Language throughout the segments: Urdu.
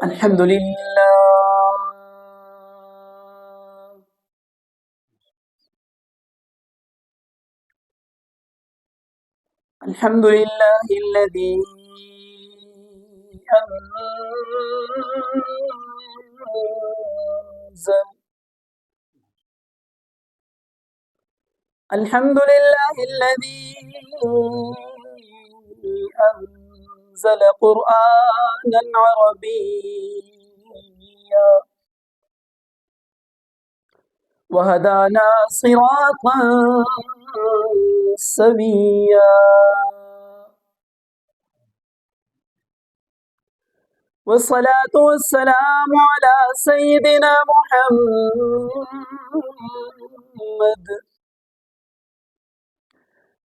الحمد لله الحمد لله الذي أنزل الحمد لله الذي أنزل قرآنا عربيا وهدانا صراطا سويا والصلاة والسلام على سيدنا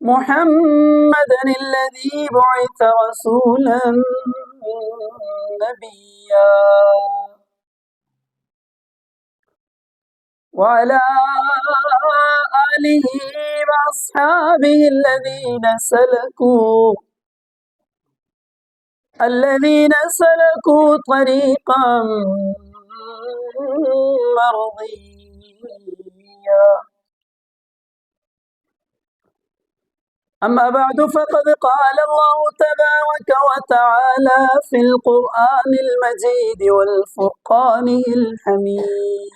محمد الذي بعث رسولا نبيا وعلى آله وأصحابه الذين سلكوا طريقا مرضيا. أما بعد فقد قال الله تبارك وتعالى في القرآن المجيد والفرقان الحميد: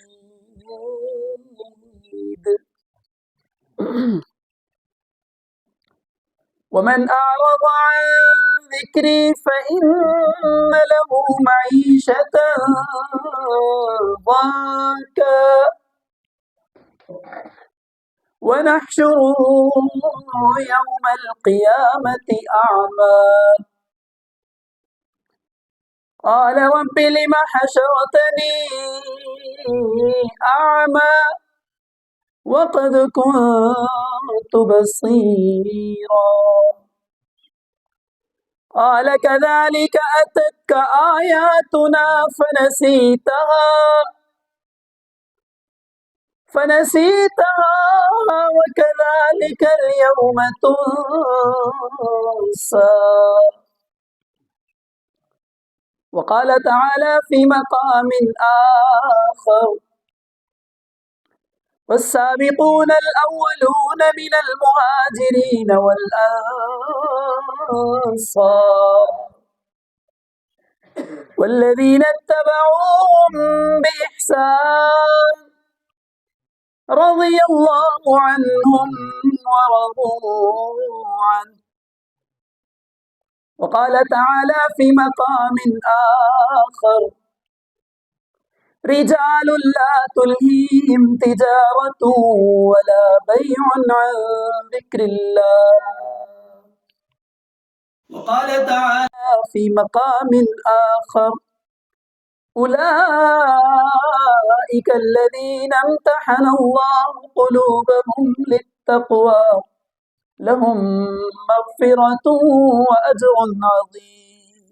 ومن أعرض عن ذكري فإن له معيشة ضنكا ونحشره يوم القيامة أعمى. قال رب لم حشرتني أعمى وقد كنت بصيرا. قال كذلك أتتك آياتنا فنسيتها وكذلك اليوم تنسى. وقال تعالى في مقام آخر: والسابقون الأولون من المهاجرين والأنصار والذين اتبعوهم بإحسان رضي الله عنهم ورضوا عنه. وقال تعالى في مقام آخر: رجال لا تلهيهم تجارة ولا بيع عن ذكر الله. وقال تعالى في مقام آخر: أولئك الذين امتحن الله قلوبهم للتقوى لهم مغفرة وأجر عظيم.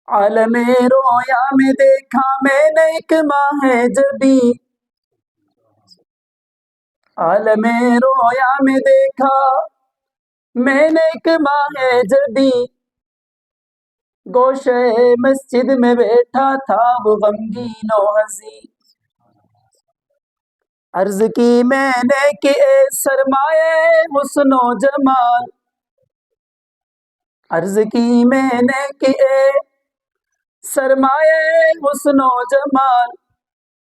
عالم رویا میں دیکھا میں نے ایک ماہ جبی. عالم رویا میں دیکھا میں نے ایک ماہ جبی. گوشے مسجد میں بیٹھا تھا وہ غمگین و حزین. عرض کی میں نے کہ اے سرمایہ حسن و جمال. عرض کی میں نے کہ اے سرمایہ حسن و جمال.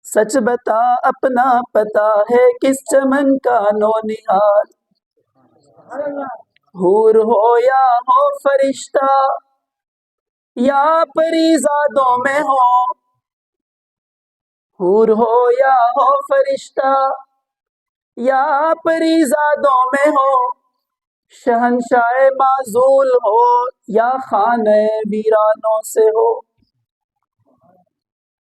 سچ بتا اپنا پتا ہے کس چمن کا نو نہال. حور ہو یا ہو فرشتہ یا پریزادوں میں ہو. حور ہو یا ہو فرشتہ یا پریزادوں میں ہو. شہنشاہ معزول ہو یا خانہ ویرانوں سے ہو.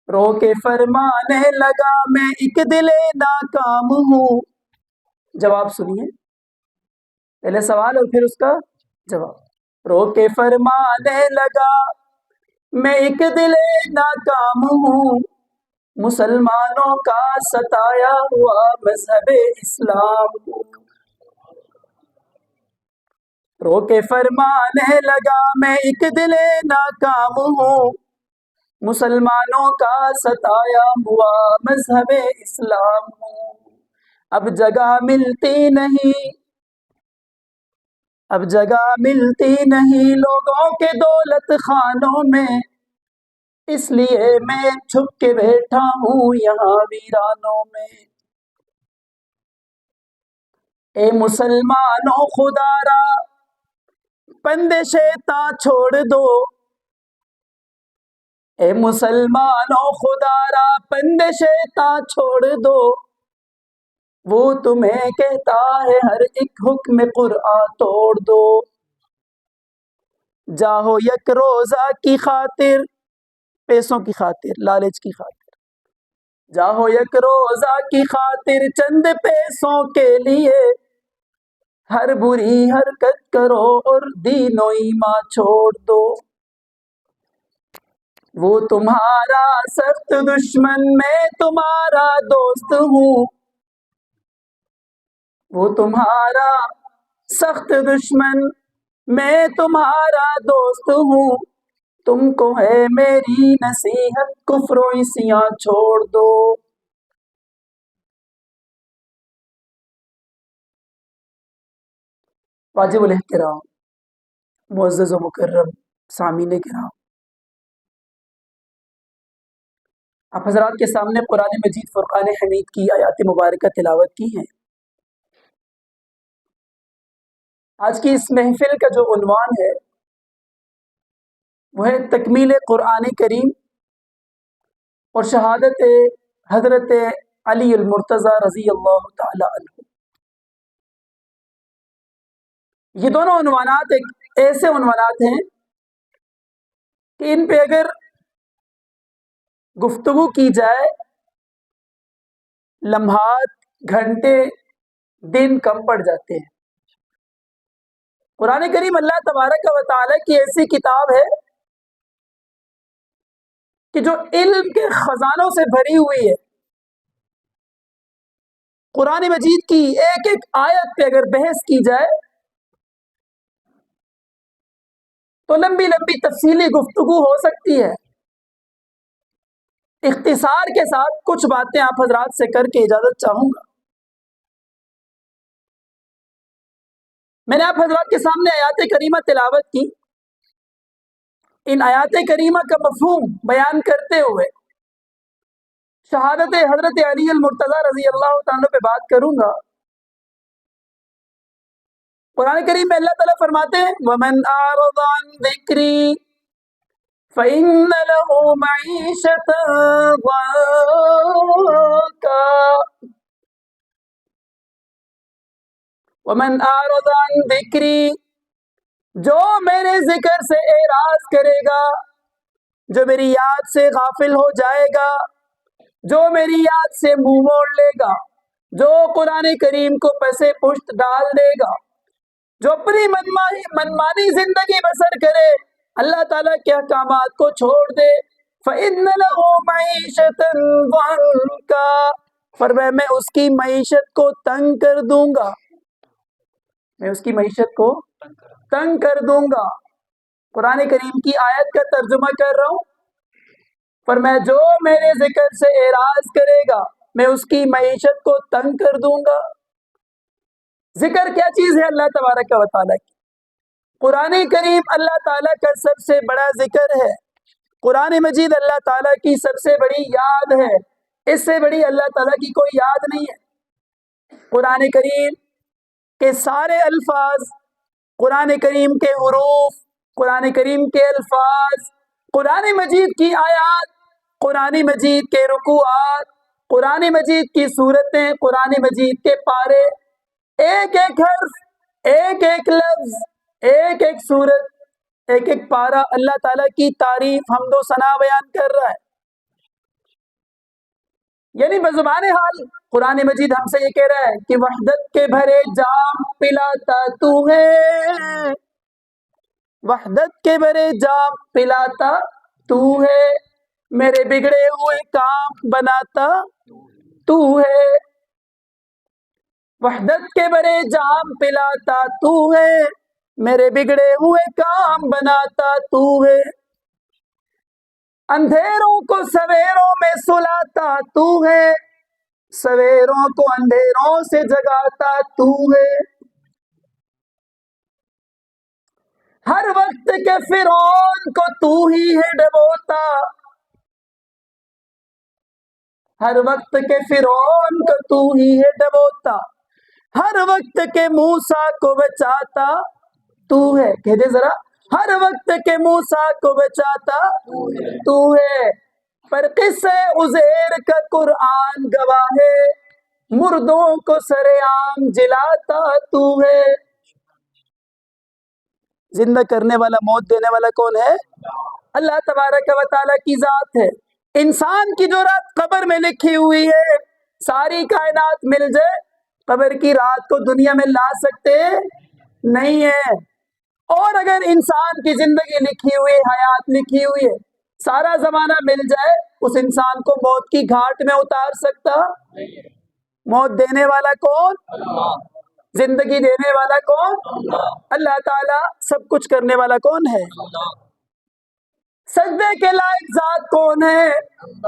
رو کے فرمانے لگا میں ایک دل ناکام ہوں. جواب سنیے، پہلے سوال اور پھر اس کا جواب. رو کے فرمانے لگا میں ایک دل ناکام ہوں. مسلمانوں کا ستایا ہوا مذہب اسلام ہوں. رو کے فرمانے لگا میں ایک دل ناکام ہوں، مسلمانوں کا ستایا ہوا مذہب اسلام ہوں، اب جگہ ملتی نہیں، اب جگہ ملتی نہیں لوگوں کے دولت خانوں میں، اس لیے میں چھپ کے بیٹھا ہوں یہاں ویرانوں میں۔ اے مسلمانوں خدا را پند شیطاں چھوڑ دو، اے مسلمانوں خدا را پند شیطاں چھوڑ دو، وہ تمہیں کہتا ہے ہر ایک حکم قرآن توڑ دو، جاہو یک روزہ کی خاطر، پیسوں کی خاطر، لالچ کی خاطر، جاہو یک روزہ کی خاطر چند پیسوں کے لیے، ہر بری حرکت کرو اور دین و ایمان چھوڑ دو، وہ تمہارا سخت دشمن میں تمہارا دوست ہوں، وہ تمہارا سخت دشمن میں تمہارا دوست ہوں، تم کو ہے میری نصیحت کفر و عصیاں چھوڑ دو۔ واجب الاحترام معزز و مکرم سامعین کرام، آپ حضرات کے سامنے قرآن مجید فرقان حمید کی آیات مبارکہ تلاوت کی ہیں۔ آج کی اس محفل کا جو عنوان ہے وہ ہے تکمیل قرآن کریم اور شہادت حضرت علی المرتضی رضی اللہ تعالی عنہ۔ یہ دونوں عنوانات ایک ایسے عنوانات ہیں کہ ان پہ اگر گفتگو کی جائے لمحات، گھنٹے، دن کم پڑ جاتے ہیں۔ قرآن کریم اللہ تبارک و تعالیٰ کی ایسی کتاب ہے کہ جو علم کے خزانوں سے بھری ہوئی ہے۔ قرآن مجید کی ایک ایک آیت پہ اگر بحث کی جائے تو لمبی لمبی تفصیلی گفتگو ہو سکتی ہے۔ اختصار کے ساتھ کچھ باتیں آپ حضرات سے کر کے اجازت چاہوں گا۔ میں نے آپ حضرات کے سامنے آیات کریمہ تلاوت کی، ان آیات کریمہ کا مفہوم بیان کرتے ہوئے شہادت حضرت علی المرتضی رضی اللہ تعالیٰ پہ بات کروں گا۔ قرآن کریم میں اللہ تعالیٰ فرماتے ہیں وَمَنْ أَعْرَضَ عَنْ ذِكْرِي فَإِنَّ لَهُ مَعِيشَةً ضَنكًا وَمَنْ أَعْرَضَ عَنْ ذِكْرِي، جو میرے ذکر سے اعراض کرے گا، جو میری یاد سے غافل ہو جائے گا، جو میری یاد سے منہ موڑ لے گا، جو قرآن کریم کو پسے پشت ڈال دے گا، جو اپنی منمانی زندگی بسر کرے، اللہ تعالیٰ کے احکامات کو چھوڑ دے، فَإِنَّ لَهُ مَعِيشَةً ضَنكًا، فرمایا میں اس کی معیشت کو تنگ کر دوں گا، میں اس کی معیشت کو تنگ کر دوں گا۔ قرآن کریم کی آیت کا ترجمہ کر رہا ہوں، فرمایا جو میرے ذکر سے اعراض کرے گا میں اس کی معیشت کو تنگ کر دوں گا۔ ذکر کیا چیز ہے اللہ تبارک و تعالیٰ کی؟ قرآن کریم اللہ تعالیٰ کا سب سے بڑا ذکر ہے، قرآن مجید اللہ تعالیٰ کی سب سے بڑی یاد ہے، اس سے بڑی اللہ تعالیٰ کی کوئی یاد نہیں ہے۔ قرآن کریم کے سارے الفاظ، قرآن کریم کے حروف، قرآن کریم کے الفاظ، قرآن مجید کی آیات، قرآن مجید کے رکوعات، قرآن مجید کی سورتیں، قرآن مجید کے پارے، ایک ایک حرف، ایک ایک لفظ، ایک ایک سورت، ایک ایک پارہ اللہ تعالیٰ کی تعریف، حمد و ثنا بیان کر رہا ہے۔ یعنی بزبان حال قرآن مجید ہم سے یہ کہہ رہا ہے کہ وحدت کے بھرے جام پلاتا تو ہے، وحدت کے بھرے جام پلاتا تو ہے، میرے بگڑے ہوئے کام بناتا تو ہے، وحدت کے بھرے جام پلاتا تو ہے، میرے بگڑے ہوئے کام بناتا تو ہے، اندھیروں کو سویروں میں سلاتا تو ہے، سویروں کو اندھیروں سے جگاتا تو ہے، ہر وقت کے فرعون کو تو ہی ہے ڈبوتا، ہر وقت کے فرعون کو تو ہی ہے ڈبوتا، ہر وقت کے موسیٰ کو بچاتا تو ہے، کہہ دے ذرا، ہر وقت کے موسیٰ کو بچاتا تو ہے، پر قصہ عزیر کا قرآن گواہ ہے، مردوں کو سر عام جلاتا تو ہے۔ زندہ کرنے والا، موت دینے والا کون ہے؟ اللہ تبارک و تعالیٰ کی ذات ہے۔ انسان کی جو رات قبر میں لکھی ہوئی ہے، ساری کائنات مل جائے قبر کی رات کو دنیا میں لا سکتے نہیں ہے، اور اگر انسان کی زندگی لکھی ہوئی ہے، حیات لکھی ہوئی ہے، سارا زمانہ مل جائے اس انسان کو موت کی گھاٹ میں اتار سکتا؟ موت دینے والا کون؟ زندگی دینے والا کون؟ اللہ تعالیٰ۔ سب کچھ کرنے والا کون ہے؟ سجدے کے لائق ذات کون ہے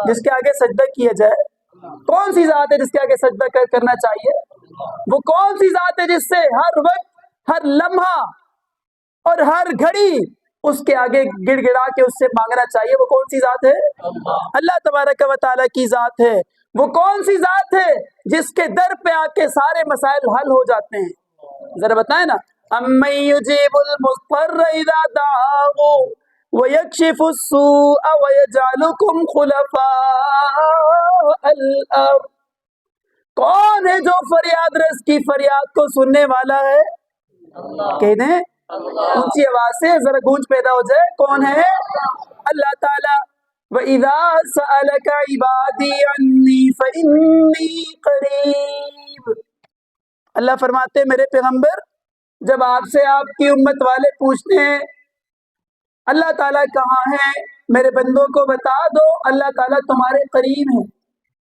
جس کے آگے سجدہ کیا جائے؟ کون سی ذات ہے جس کے آگے سجدہ کرنا چاہیے؟ وہ کون سی ذات ہے جس سے ہر وقت، ہر لمحہ اور ہر گھڑی اس کے آگے گڑ گڑا کے اس سے مانگنا چاہیے؟ وہ کون سی ذات ہے؟ اللہ تبارک و تعالیٰ کی ذات ہے۔ وہ کون سی ذات ہے جس کے در پہ آ کے سارے مسائل حل ہو جاتے ہیں؟ ذرا بتائیں نا۔ اَمَّن يُجِيبُ الْمُضْطَرَّ إِذَا دَعَاهُ وَيَكْشِفُ السُّوءَ وَيَجْعَلُكُمْ خُلَفَاءَ الْأَرْضِ، کون ہے جو فریاد رس کی فریاد کو سننے والا ہے؟ کہہ دیں اونچی آواز سے، ذرا گونج پیدا ہو جائے، کون ہے؟ اللہ تعالیٰ۔ وَإِذَا سَأَلَكَ عِبَادِي عَنِّي فَإِنِّي قَرِيبٌ، اللہ فرماتے ہیں میرے پیغمبر، جب آپ سے آپ کی امت والے پوچھتے ہیں اللہ تعالیٰ کہاں ہے، میرے بندوں کو بتا دو اللہ تعالیٰ تمہارے قریب ہے۔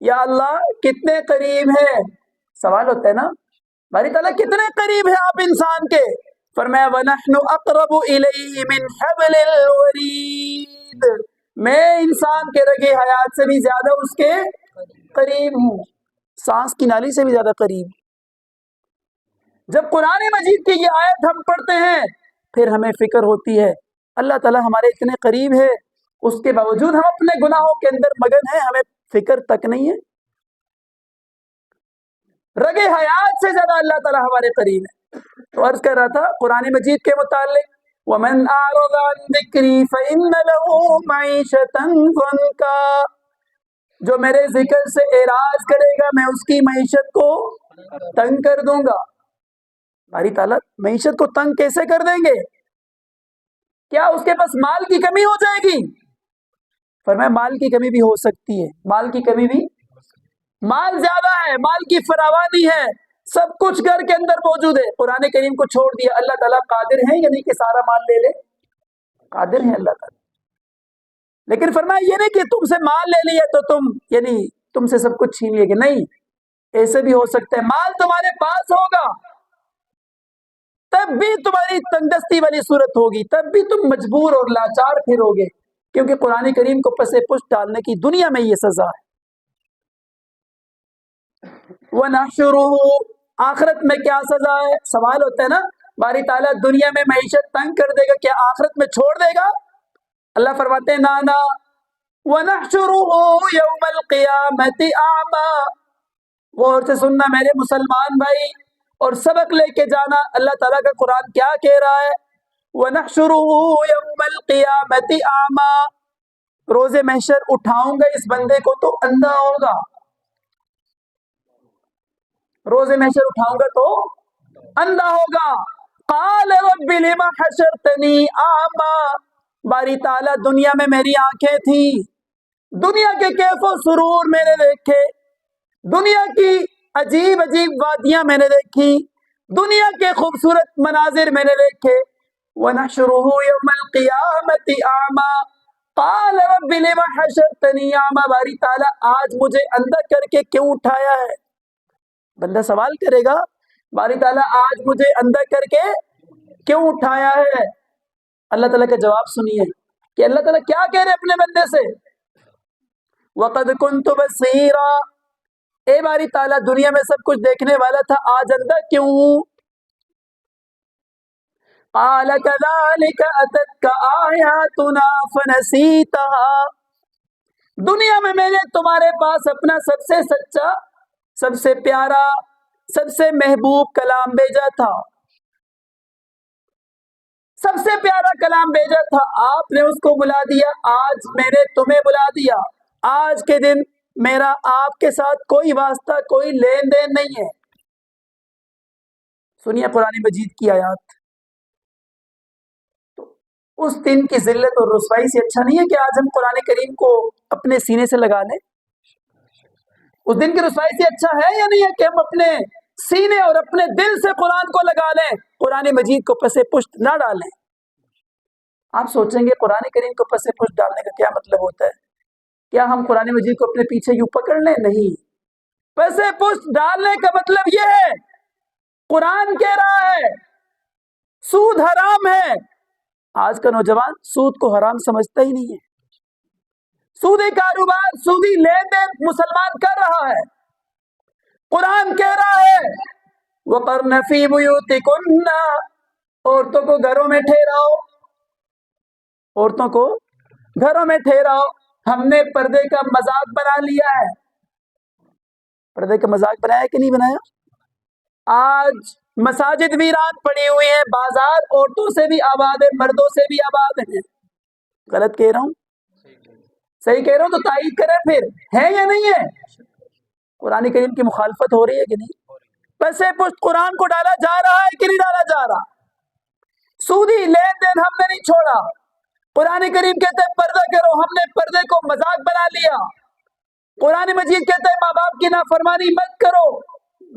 یا اللہ کتنے قریب ہے؟ سوال ہوتا ہے نا، باری تعالیٰ کتنے قریب ہے آپ انسان کے؟ فرمایا وَنَحْنُ أَقْرَبُ إِلَيْهِ مِنْ حَبْلِ الْوَرِيدِ، میں انسان کے رگے حیات سے بھی زیادہ اس کے قریب ہوں، سانس کی نالی سے بھی زیادہ قریب۔ جب قرآن مجید کی یہ آیت ہم پڑھتے ہیں پھر ہمیں فکر ہوتی ہے اللہ تعالیٰ ہمارے اتنے قریب ہے، اس کے باوجود ہم اپنے گناہوں کے اندر مگن ہیں، ہمیں فکر تک نہیں ہے۔ رگ حیات سے زیادہ اللہ تعالیٰ ہمارے قریب ہے۔ تو عرض کر رہا تھا قرآن مجید کے متعلق، وَمَنْ أَعْرَضَ عَنْ ذِكْرِي فَإِنَّ لَهُ مَعِيشَةً ضَنْكًا، جو میرے ذکر سے اعراض کرے گا میں اس کی معیشت کو تنگ کر دوں گا۔ باری تعالیٰ معیشت کو تنگ کیسے کر دیں گے؟ کیا اس کے پاس مال کی کمی ہو جائے گی؟ فرمایا مال کی کمی بھی ہو سکتی ہے، مال کی کمی بھی، مال زیادہ ہے، مال کی فراوانی ہے، سب کچھ گھر کے اندر موجود ہے، قرآن کریم کو چھوڑ دیا، اللہ تعالیٰ قادر ہیں یعنی کہ سارا مال لے لے؟ قادر ہیں اللہ تعالیٰ، لیکن فرمایا یہ نہیں کہ تم سے مال لے لیا تو تم یعنی تم سے سب کچھ چھین لیے گا، نہیں، ایسے بھی ہو سکتا ہے مال تمہارے پاس ہوگا تب بھی تمہاری تنگدستی والی صورت ہوگی، تب بھی تم مجبور اور لاچار پھرو گے، کیونکہ قرآن کریم کو پسے پشت ڈالنے کی دنیا میں یہ سزا ہے۔ وَنَحْشُرُهُ، آخرت میں کیا سزا ہے؟ سوال ہوتا ہے نا، باری تعالیٰ دنیا میں معیشت تنگ کر دے گا، کیا آخرت میں چھوڑ دے گا؟ اللہ فرماتے ہیں نانا، وَنَحْشُرُهُ يَوْمَ الْقِيَامَةِ أَعْمَى، غور سے سننا میرے مسلمان بھائی اور سبق لے کے جانا، اللہ تعالیٰ کا قرآن کیا کہہ رہا ہے؟ وَنَحْشُرُهُ يَوْمَ الْقِيَامَةِ أَعْمَى، روز محشر اٹھاؤں گا اس بندے کو تو اندھا ہوگا، روز محشر اٹھاؤں گا تو اندھا ہوگا۔ قَالَ رَبِّ لِمَ حَشَرْتَنِي أَعْمَى، باری تعالیٰ دنیا میں میری آنکھیں تھیں، دنیا کے کیف و سرور میں نے دیکھے، دنیا کی عجیب عجیب وادیاں میں نے دیکھی، دنیا کے خوبصورت مناظر میں نے دیکھے۔ وَنَحْشُرُهُ يَوْمَ الْقِيَامَةِ أَعْمَى قَالَ رَبِّ لِمَ حَشَرْتَنِي أَعْمَى، باری تعالیٰ آج مجھے اندھا کر کے کیوں اٹھایا ہے؟ بندہ سوال کرے گا باری تعالیٰ آج مجھے اندھا کر کے کیوں اٹھایا ہے؟ اللہ تعالیٰ کا جواب سنیے کہ اللہ تعالیٰ کیا کہہ رہے اپنے بندے سے. وَقَدْ كُنْتُ بَصِيرًا، اے باری تعالیٰ دنیا میں سب کچھ دیکھنے والا تھا، آج اندھا کیوں ہوں؟ قَالَ كَذَلِكَ أَتَتْكَ آيَاتُنَا فَنَسِيتَهَا، دنیا میں میں نے تمہارے پاس اپنا سب سے سچا، سب سے پیارا، سب سے محبوب کلام بھیجا تھا، سب سے پیارا کلام بھیجا تھا، آپ نے اس کو بلا دیا. آج میں نے تمہیں بلا دیا. آج کے دن میرا آپ کے ساتھ کوئی واسطہ، کوئی لین دین نہیں ہے. سنیے قرآن مجید کی آیات. تو اس دن کی ذلت اور رسوائی سے اچھا نہیں ہے کہ آج ہم قرآن کریم کو اپنے سینے سے لگا لیں؟ اس دن کی رسوائی سے اچھا ہے یا نہیں ہے کہ ہم اپنے سینے اور اپنے دل سے قرآن کو لگا لیں، قرآن مجید کو پس پشت نہ ڈالیں؟ آپ سوچیں گے قرآن کریم کو پس پشت ڈالنے کا کیا مطلب ہوتا ہے؟ کیا ہم قرآن مجید کو اپنے پیچھے یوں پکڑ لیں؟ نہیں. پس پشت ڈالنے کا مطلب یہ ہے، قرآن کہہ رہا ہے سود حرام ہے. آج کا نوجوان سود کو حرام سمجھتا ہی نہیں ہے. سودی کاروبار، سودی لین دین مسلمان کر رہا ہے. قرآن کہہ رہا ہے وَقَرْنَ فِي بُيُوتِكُنَّ، عورتوں کو گھروں میں ٹھہراؤ، عورتوں کو گھروں میں ٹھہراؤ. ہم نے پردے کا مذاق بنا لیا ہے. پردے کا مذاق بنایا کہ نہیں بنایا؟ آج مساجد ویران پڑی ہوئی ہیں، بازار عورتوں سے بھی آباد ہے، مردوں سے بھی آباد ہیں. غلط کہہ رہا ہوں؟ صحیح کہہ رہا ہوں تو تائید کریں پھر، ہے یا نہیں ہے؟ قرآن کریم کی مخالفت ہو رہی ہے کہ نہیں؟ پس پشت قرآن کو ڈالا جا رہا ہے کہ نہیں ڈالا جا رہا؟ سودی لین دین ہم نے نہیں چھوڑا. قرآن کریم کہتے ہیں پردہ کرو، ہم نے پردے کو مذاق بنا لیا. قرآن مجید کہتے ہیں ماں باپ کی نافرمانی مت کرو،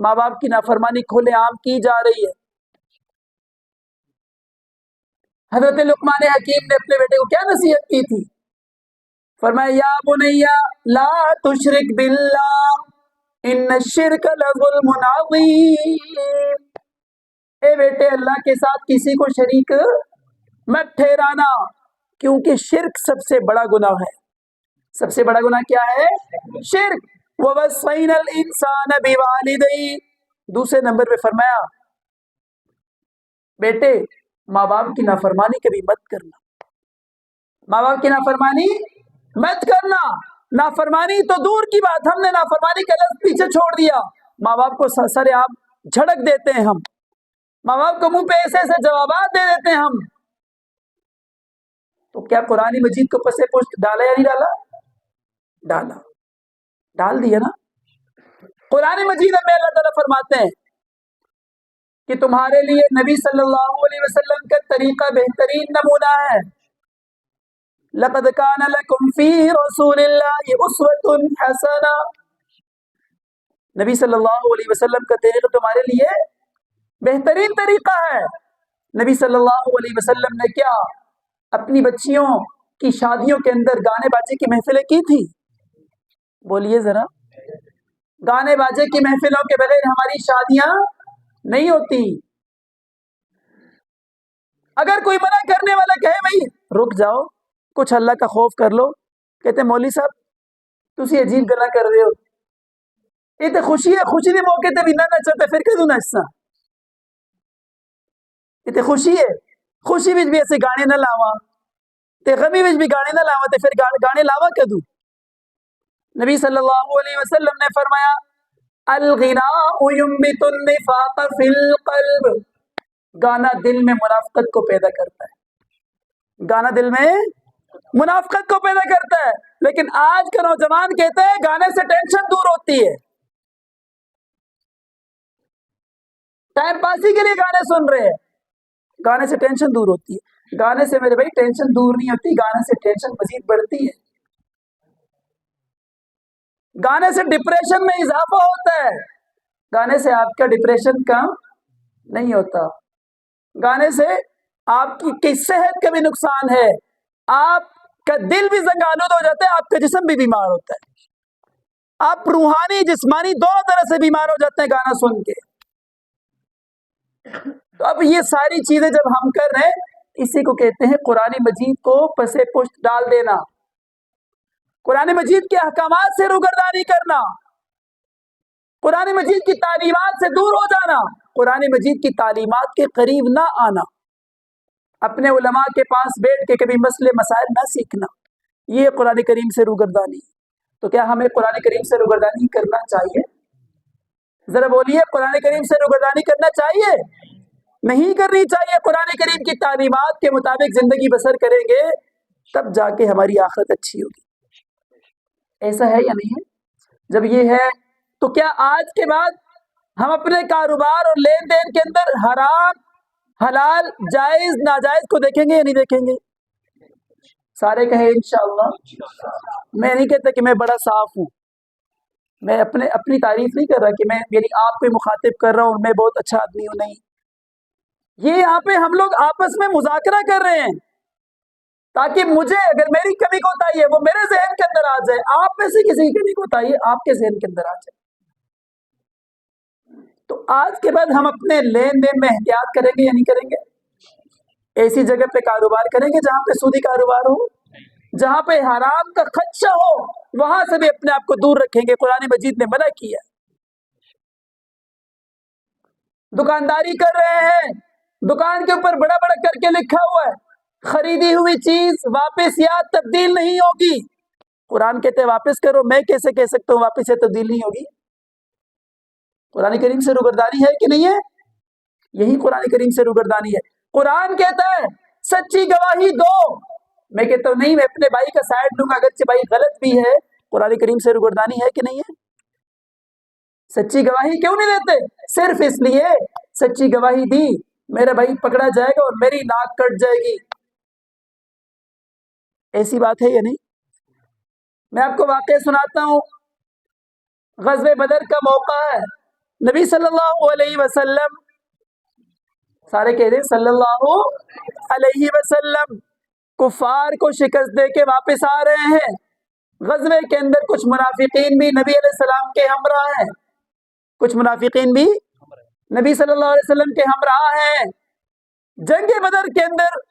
ماں باپ کی نافرمانی کھلے عام کی جا رہی ہے. حضرت لقمان حکیم نے اپنے بیٹے کو کیا نصیحت کی تھی؟ فرمایا یا بنیا لا تشرک باللہ ان الشرک لظلم عظیم، اے بیٹے اللہ کے ساتھ کسی کو شریک مت ٹھہرانا، کیونکہ شرک سب سے بڑا گناہ ہے. سب سے بڑا گناہ کیا ہے؟ شرک. وَوَصَّيْنَا الْإِنسَانَ بِوَالِدَيْهِ، دوسرے نمبر پہ فرمایا بیٹے ماں باپ کی نافرمانی کبھی مت کرنا. ماں باپ کی نافرمانی مت کرنا. نافرمانی تو دور کی بات، ہم نے نافرمانی کا لفظ پیچھے چھوڑ دیا. ماں باپ کو سر عام جھڑک دیتے ہیں ہم، ماں باپ کو منہ پہ ایسے ایسے جوابات دے دیتے ہیں ہم. تو کیا قرآن مجید کو پس پشت ڈالا یا نہیں ڈالا؟ ڈالا، ڈال دیا نا. قرآن مجید میں اللہ تعالیٰ فرماتے ہیں کہ تمہارے لیے نبی صلی اللہ علیہ وسلم کا طریقہ بہترین نمونہ ہے. لَقَدْ كَانَ لَكُمْ فِي رَسُولِ اللَّهِ أُسْوَةٌ حَسَنَةٌ، نبی صلی اللہ علیہ وسلم کا طریقہ تمہارے لیے بہترین طریقہ ہے. نبی صلی اللہ علیہ وسلم نے کیا اپنی بچیوں کی شادیوں کے اندر گانے باجے کی محفلیں کی تھی؟ بولیے ذرا. گانے باجے کی محفلوں کے بغیر ہماری شادیاں نہیں ہوتی. اگر کوئی منع کرنے والا کہے بھائی رک جاؤ کچھ اللہ کا خوف کر لو، کہتے مولوی صاحب تسی عجیب گلا کر رہے ہو، یہ تو خوشی ہے، خوشی کے موقع تے بھی نہ نچتے پھر کدوں نچساں؟ یہ تو خوشی ہے، خوشی وچ بھی ایسے گانے نہ لاواں تے غمی وچ بھی گانے نہ لاواں تے پھر گانے لاواں کدوں؟ نبی صلی اللہ علیہ وسلم نے فرمایا الغناء ينبت النفاق فی القلب، گانا دل میں منافقت کو پیدا کرتا ہے. گانا دل میں منافقت کو پیدا کرتا ہے. لیکن آج کا نوجوان کہتے ہیں گانے سے ٹینشن دور ہوتی ہے، ٹائم پاسی کے لیے گانے سن رہے ہیں، گانے سے ٹینشن دور ہوتی ہے. گانے سے میرے بھائی ٹینشن دور نہیں ہوتی، گانے سے ٹینشن مزید بڑھتی ہے. گانے سے ڈپریشن میں اضافہ ہوتا ہے، گانے سے آپ کا ڈپریشن کم نہیں ہوتا. گانے سے آپ کی صحت کا بھی نقصان ہے، آپ کا دل بھی زنگ آلود ہو جاتا ہے، آپ کا جسم بھی بیمار ہوتا ہے، آپ روحانی جسمانی دونوں طرح سے بیمار ہو جاتے ہیں گانا سن کے. تو اب یہ ساری چیزیں جب ہم کر رہے ہیں، اسی کو کہتے ہیں قرآن مجید کو پسے پشت ڈال دینا، قرآن مجید کے احکامات سے روگردانی کرنا، قرآن مجید کی تعلیمات سے دور ہو جانا، قرآن مجید کی تعلیمات کے قریب نہ آنا، اپنے علماء کے پاس بیٹھ کے کبھی مسئلے مسائل نہ سیکھنا، یہ قرآن کریم سے روگردانی۔ تو کیا ہمیں قرآن کریم سے روگردانی کرنا چاہیے؟ ذرا بولیے، قرآن کریم سے روگردانی کرنا چاہیے؟ نہیں کرنی چاہیے۔ قرآن کریم کی تعلیمات کے مطابق زندگی بسر کریں گے تب جا کے ہماری آخرت اچھی ہوگی۔ ایسا ہے یا نہیں ہے؟ جب یہ ہے تو کیا آج کے بعد ہم اپنے کاروبار اور لین دین کے اندر حرام حلال جائز ناجائز کو دیکھیں گے یا نہیں دیکھیں گے؟ سارے کہیں انشاءاللہ۔ میں نہیں کہتا کہ میں بڑا صاف ہوں، میں اپنی تعریف نہیں کر رہا کہ میں یعنی آپ کو مخاطب کر رہا ہوں میں بہت اچھا آدمی ہوں، نہیں، یہ یہاں پہ ہم لوگ آپس میں مذاکرہ کر رہے ہیں تاکہ مجھے اگر میری کمی کوتاہی ہے وہ میرے ذہن کے اندر آ جائے، آپ میں سے کسی کی کمی کوتاہی ہے آپ کے ذہن کے اندر آ جائے۔ تو آج کے بعد ہم اپنے لین دین میں احتیاط کریں گے یا نہیں کریں گے؟ ایسی جگہ پہ کاروبار کریں گے جہاں پہ سودی کاروبار ہو، جہاں پہ حرام کا خدشہ ہو، وہاں سے بھی اپنے آپ کو دور رکھیں گے، قرآن مجید نے منع کیا۔ دکانداری کر رہے ہیں، دکان کے اوپر بڑا بڑا کر کے لکھا ہوا ہے خریدی ہوئی چیز واپس یا تبدیل نہیں ہوگی۔ قرآن کہتے ہیں واپس کرو، میں کیسے کہہ سکتا ہوں واپس یا تبدیل نہیں ہوگی؟ قرآن کریم سے روگردانی ہے کہ نہیں ہے؟ یہی قرآن کریم سے روگردانی ہے۔ قرآن کہتا ہے سچی گواہی دو، میں کہتا ہوں نہیں، میں اپنے بھائی کا سائڈ لوں گا اگرچہ بھائی غلط بھی ہے۔ قرآن کریم سے روگردانی ہے کہ نہیں ہے؟ سچی گواہی کیوں نہیں دیتے؟ صرف اس لیے سچی گواہی دی میرا بھائی پکڑا جائے گا اور میری ناک کٹ جائے گی، ایسی بات ہے یا نہیں؟ میں آپ کو واقعہ سناتا ہوں، غزوہ بدر کا موقع ہے، نبی صلی اللہ علیہ وسلم، سارے کہہ رہے ہیں صلی اللہ علیہ وسلم، کفار کو شکست دے کے واپس آ رہے ہیں۔ غزوے کے اندر کچھ منافقین بھی نبی علیہ السلام کے ہمراہ ہیں، کچھ منافقین بھی نبی صلی اللہ علیہ وسلم کے ہمراہ ہیں۔ جنگ بدر کے اندر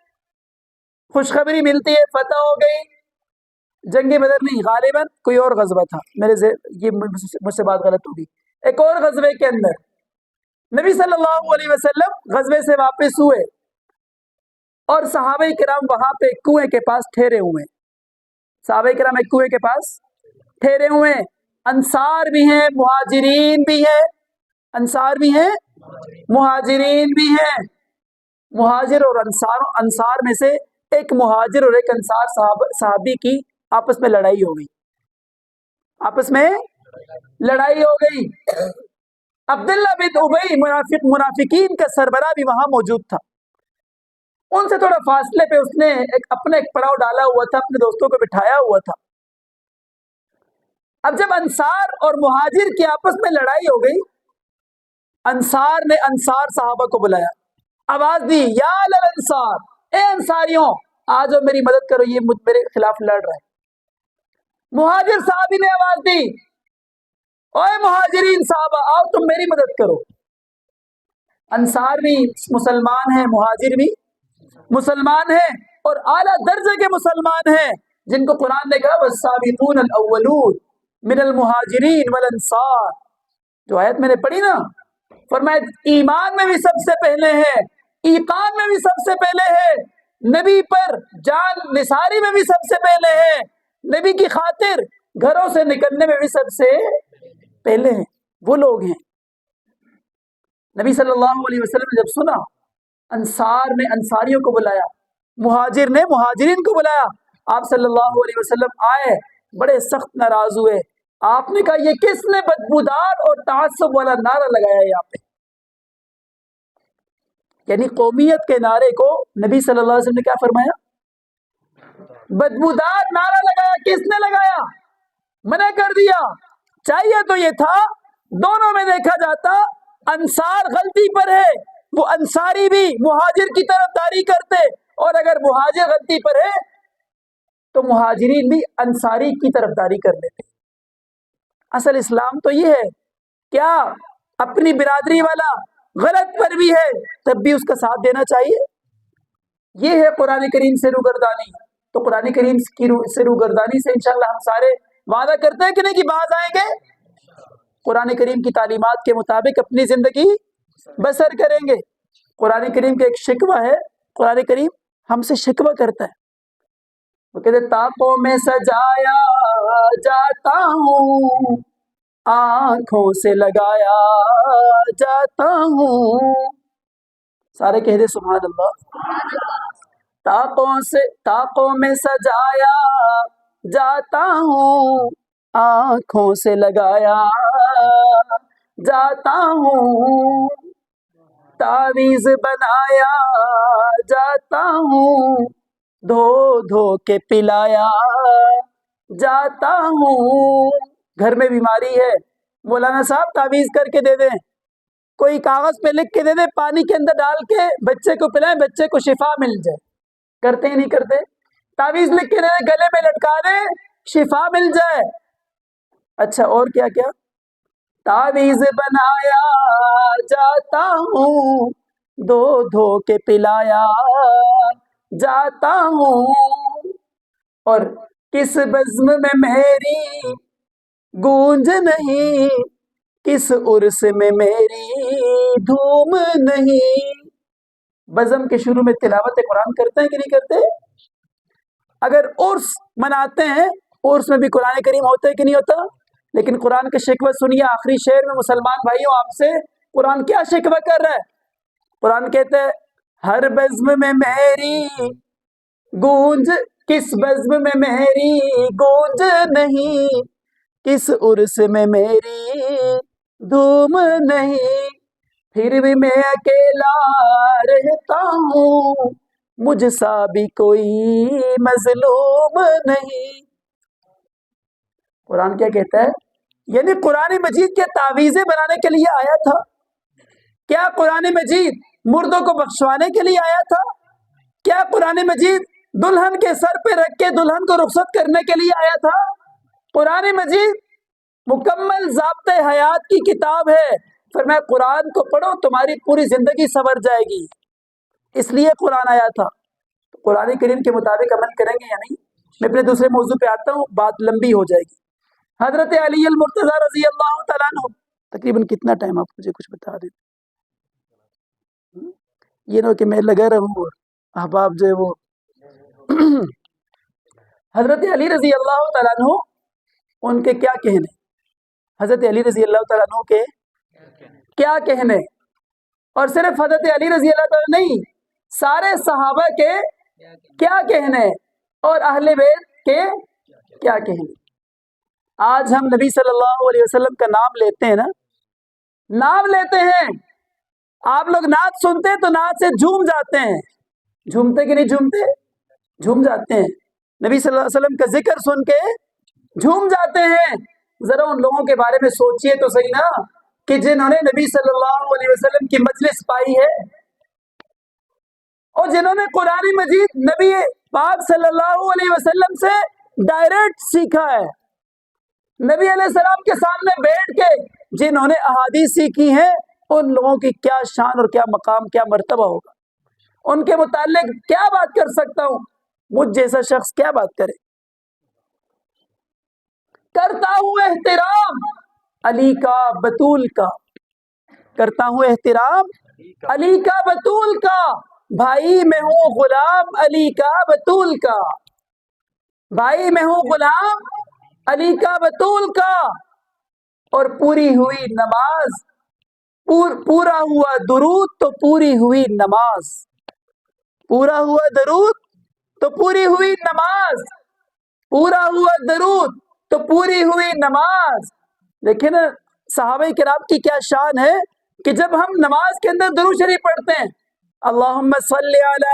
خوشخبری ملتی ہے فتح ہو گئی، جنگ بدر نہیں، غالباً کوئی اور غزوہ تھا، یہ مجھ سے بات غلط ہوگی، ایک اور غزوے کے اندر نبی صلی اللہ علیہ وسلم غزوے سے واپس ہوئے اور صحابہ کرام وہاں پہ ایک کنویں کے پاس ٹھہرے ہوئے ہیں، صحابہ کرام ایک کنویں کے پاس ٹھہرے ہوئے ہیں، انصار بھی ہیں مہاجرین بھی ہیں، انصار بھی ہیں مہاجرین بھی ہیں۔ مہاجر اور انصار میں سے ایک مہاجر اور ایک انصار صحابی کی آپس میں لڑائی ہو گئی، آپس میں لڑائی ہو گئی۔ عبداللہ بن ابی منافقین کا سربراہ بھی وہاں موجود تھا، ان سے تھوڑا فاصلے پہ اس نے اپنا ایک پڑاؤ ڈالا ہوا تھا، اپنے دوستوں کو بٹھایا ہوا تھا۔ اب جب انصار اور مہاجر کی آپس میں لڑائی ہو گئی، انصار نے انصار صحابہ کو بلایا، آواز دی یا للانصار، اے انصاریوں آجو میری مدد کرو، یہ میرے خلاف لڑ رہا ہے۔ مہاجر صحابی نے آواز دی، اوے مہاجرین صحابہ آؤ تم میری مدد کرو۔ انصار بھی مسلمان ہیں، مہاجر بھی مسلمان ہیں، اور اعلیٰ درجے کے مسلمان ہیں، جن کو قرآن نے کہا والسابقون الاولون من المہاجرین والانصار، جو آیت میں نے پڑھی نا، فرمایا ایمان میں بھی سب سے پہلے ہے، ایقان میں بھی سب سے پہلے ہے، نبی پر جان نثاری میں بھی سب سے پہلے ہے، نبی کی خاطر گھروں سے نکلنے میں بھی سب سے پہلے ہیں، وہ لوگ ہیں۔ نبی صلی اللہ علیہ وسلم نے جب سنا، انصار نے انصاریوں کو بلایا، مہاجر نے مہاجرین کو بلایا، آپ صلی اللہ علیہ وسلم آئے، بڑے سخت ناراض ہوئے، آپ نے کہا یہ کس نے بدبودار اور تعصب والا نعرہ لگایا یہاں پہ؟ یعنی قومیت کے نعرے کو نبی صلی اللہ علیہ وسلم نے کیا فرمایا؟ بدبودار نعرہ لگایا۔ کس نے لگایا؟ منع کر دیا۔ چاہیے تو یہ تھا دونوں میں دیکھا جاتا، انصار غلطی پر ہے، وہ انصاری بھی مہاجر کی طرفداری کرتے، اور اگر مہاجر غلطی پر ہے تو مہاجرین بھی انصاری کی طرفداری کر لیتے۔ اصل اسلام تو یہ ہے، کیا اپنی برادری والا غلط پر بھی ہے تب بھی اس کا ساتھ دینا چاہیے. یہ ہے قرآن کریم سے روگردانی. تو قرآن کریم کی سے روگردانی سے انشاءاللہ ہم سارے وعدہ کرتے ہیں کہ نہیں کہ باز آئیں گے. قرآن کریم کی تعلیمات کے مطابق اپنی زندگی بسر کریں گے. قرآن کریم کا ایک شکوہ ہے. قرآن کریم ہم سے شکوہ کرتا ہے. وہ کہتے طاقوں میں سجایا جاتا ہوں, آنکھوں سے لگایا جاتا ہوں. سارے کہہ دے سبحان اللہ. طاقوں میں سجایا جاتا ہوں, آنکھوں سے لگایا جاتا ہوں. تعویذ بنایا جاتا ہوں, دھو دھو کے پلایا جاتا ہوں. گھر میں بیماری ہے, مولانا صاحب تعویذ کر کے دے دیں, کوئی کاغذ پہ لکھ کے دے دیں, پانی کے اندر ڈال کے بچے کو پلائیں, بچے کو شفا مل جائے. کرتے ہی نہیں کرتے. تعویذ لکھ کے دے دیں, گلے میں لٹکا دیں, شفا مل جائے. اچھا اور کیا کیا؟ تعویذ بنایا جاتا ہوں, دھو دھو کے پلایا جاتا ہوں. اور کس بزم میں میری گونج نہیں, کس عرس میں میری دھوم نہیں. بزم کے شروع میں تلاوت قرآن کرتے ہیں کہ نہیں کرتے؟ اگر عرس مناتے ہیں, عرس میں بھی قرآن کریم ہوتا ہے کہ نہیں ہوتا؟ لیکن قرآن کا شکوہ سنیے آخری شعر میں. مسلمان بھائیوں, آپ سے قرآن کیا شکوہ کر رہا ہے؟ قرآن کہتا ہے ہر بزم میں میری گونج, کس بزم میں میری گونج نہیں, کس عرس میں میری دھوم نہیں. پھر بھی میں اکیلا رہتا ہوں, مجھ سا بھی کوئی مظلوم نہیں. قرآن کیا کہتا ہے؟ یعنی قرآن مجید کے تعویذیں بنانے کے لیے آیا تھا کیا؟ قرآن مجید مردوں کو بخشوانے کے لیے آیا تھا کیا؟ قرآن مجید دلہن کے سر پہ رکھ کے دلہن کو رخصت کرنے کے لیے آیا تھا؟ قرآن مجید مکمل ضابطۂ حیات کی کتاب ہے. فرمایا قرآن کو پڑھو, تمہاری پوری زندگی سنور جائے گی. اس لیے قرآن آیا تھا. قرآن کریم کے مطابق عمل کریں گے یا نہیں؟ میں اپنے دوسرے موضوع پہ آتا ہوں, بات لمبی ہو جائے گی. حضرت علی المرتضی رضی اللہ تعالیٰ عنہ, تقریباً کتنا ٹائم آپ مجھے کچھ بتا دیں, یہ نہ کہ میں لگا رہوں اور احباب جو ہے وہ. حضرت علی رضی اللہ تعالیٰ عنہ, ان کے کیا کہنے, حضرت علی رضی اللہ تعالیٰ عنہ کے کیا کہنے, اور صرف حضرت علی رضی اللہ تعالیٰ نہیں, سارے صحابہ کے کیا کہنے, اور اہل بیت کے کیا کہنے. آج ہم نبی صلی اللہ علیہ وسلم کا نام لیتے ہیں نا, نام لیتے ہیں. آپ لوگ نعت سنتے تو نعت سے جھوم جاتے ہیں. جھومتے کہ نہیں جھومتے؟ جھوم جاتے ہیں. نبی صلی اللہ علیہ وسلم کا ذکر سن کے جھوم جاتے ہیں. ذرا ان لوگوں کے بارے میں سوچئے تو صحیح نا, کہ جنہوں نے نبی صلی اللہ علیہ وسلم کی مجلس پائی ہے, اور جنہوں نے قرآن مجید نبی پاک صلی اللہ علیہ وسلم سے ڈائریکٹ سیکھا ہے. نبی علیہ السلام کے سامنے بیٹھ کے جنہوں نے احادیث سیکھی ہیں, ان لوگوں کی کیا شان اور کیا مقام, کیا مرتبہ ہوگا. ان کے متعلق کیا بات کر سکتا ہوں, مجھ جیسا شخص کیا بات کرے. کرتا ہوں احترام علی کا بطول کا, کرتا ہوں احترام علی کا بطول کا, بھائی میں ہوں غلام علی کا بطول کا, بھائی میں ہوں غلام علی کا بطول کا. اور پوری ہوئی نماز, پورا ہوا درود تو پوری ہوئی نماز, پورا ہوا درود تو پوری ہوئی نماز, پورا ہوا درود تو پوری ہوئی نماز. دیکھیں نا صحابہ کرام کی کیا شان ہے, کہ جب ہم نماز کے اندر درود شریف پڑھتے ہیں, اللہم صلی علی